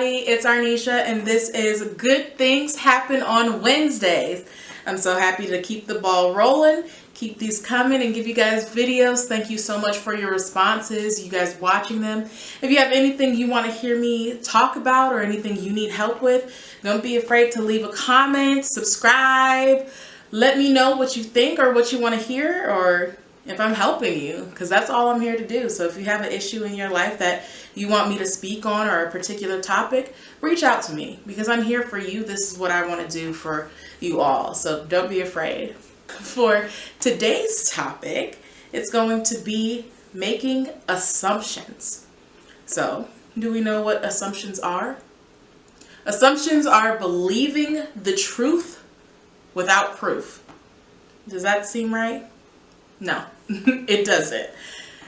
everybody, it's Arnisha, and this is Good Things Happen on Wednesdays. I'm so happy to keep the ball rolling, keep these coming, and give you guys videos. Thank you so much for your responses, you guys watching them. If you have anything you want to hear me talk about or anything you need help with, don't be afraid to leave a comment, subscribe, let me know what you think or what you want to hear, or if I'm helping you, because that's all I'm here to do. So if you have an issue in your life that you want me to speak on or a particular topic, reach out to me because I'm here for you. This is what I want to do for you all. So don't be afraid. For today's topic, it's going to be making assumptions. So do we know what assumptions are? Assumptions are believing the truth without proof. Does that seem right? No, it doesn't.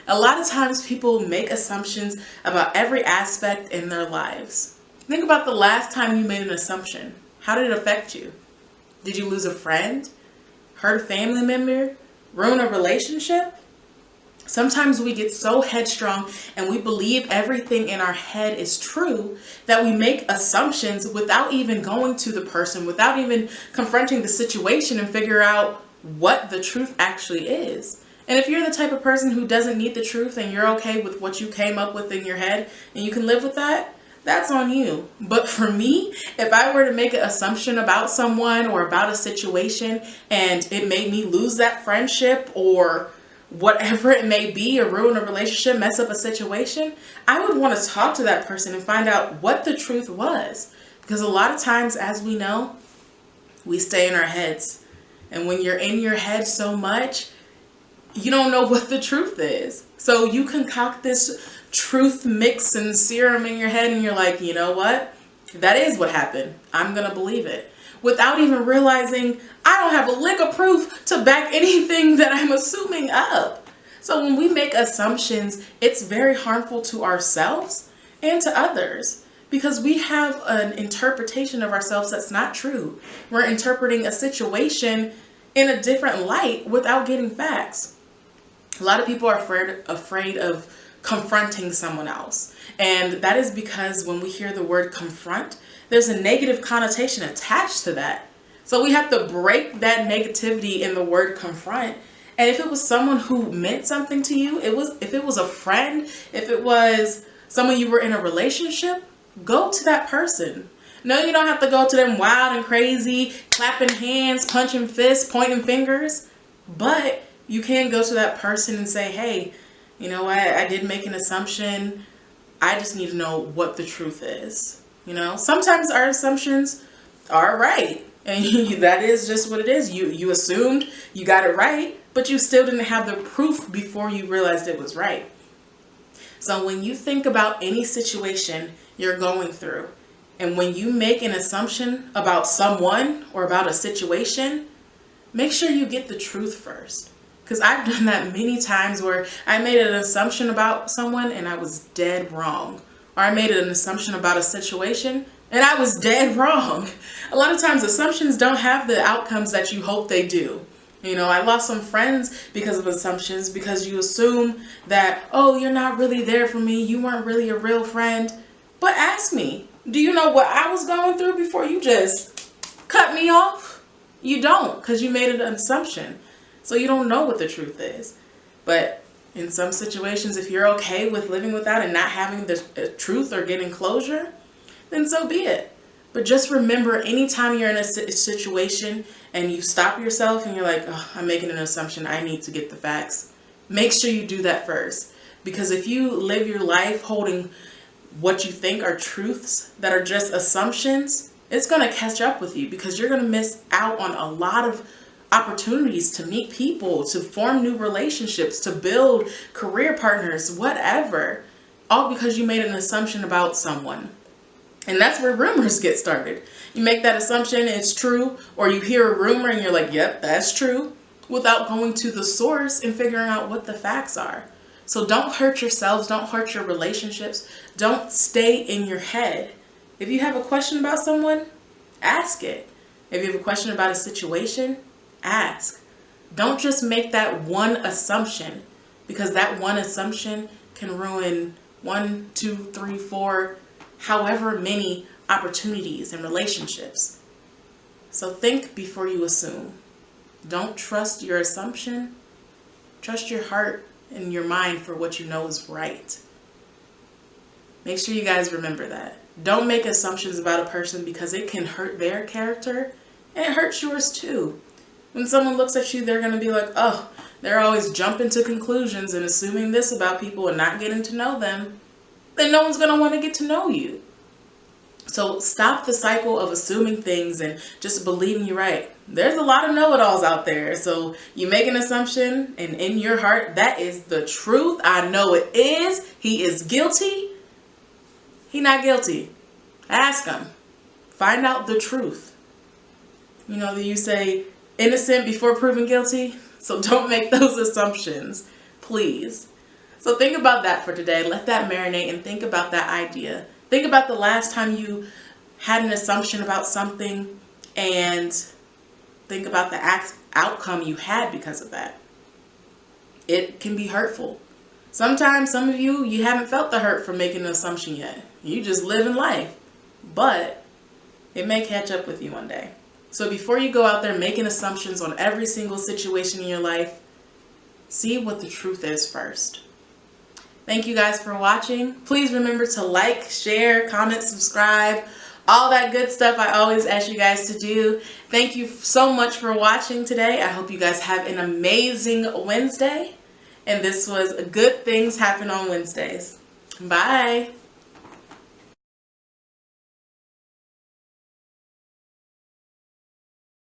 A lot of times people make assumptions about every aspect in their lives. Think about the last time you made an assumption. How did it affect you? Did you lose a friend? Hurt a family member? Ruin a relationship? Sometimes we get so headstrong and we believe everything in our head is true that we make assumptions without even going to the person, without even confronting the situation and figure out what the truth actually is. And if you're the type of person who doesn't need the truth and you're okay with what you came up with in your head and you can live with that, that's on you. But for me, if I were to make an assumption about someone or about a situation and it made me lose that friendship or whatever it may be, or ruin a relationship, mess up a situation, I would want to talk to that person and find out what the truth was. Because a lot of times, as we know, we stay in our heads. And when you're in your head so much, you don't know what the truth is. So you concoct this truth mix and serum in your head and you're like, you know what? That is what happened. I'm going to believe it. Without even realizing I don't have a lick of proof to back anything that I'm assuming up. So when we make assumptions, it's very harmful to ourselves and to others. Because we have an interpretation of ourselves that's not true. We're interpreting a situation in a different light without getting facts. A lot of people are afraid of confronting someone else. And that is because when we hear the word confront, there's a negative connotation attached to that. So we have to break that negativity in the word confront. And if it was someone who meant something to you, if it was a friend, if it was someone you were in a relationship, go to that person. No, you don't have to go to them wild and crazy, clapping hands, punching fists, pointing fingers. But you can go to that person and say, hey, you know what? I did make an assumption. I just need to know what the truth is. You know, sometimes our assumptions are right. And that is just what it is. You assumed you got it right, but you still didn't have the proof before you realized it was right. So when you think about any situation you're going through, and when you make an assumption about someone or about a situation, make sure you get the truth first. Because I've done that many times where I made an assumption about someone and I was dead wrong. Or I made an assumption about a situation and I was dead wrong. A lot of times assumptions don't have the outcomes that you hope they do. You know, I lost some friends because of assumptions, because you assume that, oh, you're not really there for me. You weren't really a real friend. But ask me, do you know what I was going through before you just cut me off? You don't, because you made an assumption. So you don't know what the truth is. But in some situations, if you're okay with living with that and not having the truth or getting closure, then so be it. But just remember, anytime you're in a situation and you stop yourself and you're like, oh, I'm making an assumption, I need to get the facts. Make sure you do that first. Because if you live your life holding what you think are truths that are just assumptions, it's going to catch up with you because you're going to miss out on a lot of opportunities to meet people, to form new relationships, to build career partners, whatever, all because you made an assumption about someone. And that's where rumors get started. You make that assumption, it's true, or you hear a rumor and you're like, yep, that's true, without going to the source and figuring out what the facts are. So don't hurt yourselves, don't hurt your relationships, don't stay in your head. If you have a question about someone, ask it. If you have a question about a situation, ask. Don't just make that one assumption, because that one assumption can ruin 1, 2, 3, 4 however many opportunities and relationships. So think before you assume. Don't trust your assumption. Trust your heart and your mind for what you know is right. Make sure you guys remember that. Don't make assumptions about a person because it can hurt their character and it hurts yours too. When someone looks at you, they're going to be like, oh, they're always jumping to conclusions and assuming this about people and not getting to know them. Then no one's going to want to get to know you. So stop the cycle of assuming things and just believing you're right. There's a lot of know-it-alls out there. So you make an assumption and in your heart, that is the truth. I know it is. He is guilty. He not guilty. Ask him. Find out the truth. You know, you say innocent before proven guilty. So don't make those assumptions, please. So think about that for today. Let that marinate and think about that idea. Think about the last time you had an assumption about something and think about the outcome you had because of that. It can be hurtful. Sometimes some of you haven't felt the hurt from making an assumption yet. You just live in life, but it may catch up with you one day. So before you go out there making assumptions on every single situation in your life, see what the truth is first. Thank you guys for watching. Please remember to like, share, comment, subscribe, all that good stuff I always ask you guys to do. Thank you so much for watching today. I hope you guys have an amazing Wednesday. And this was Good Things Happen on Wednesdays. Bye.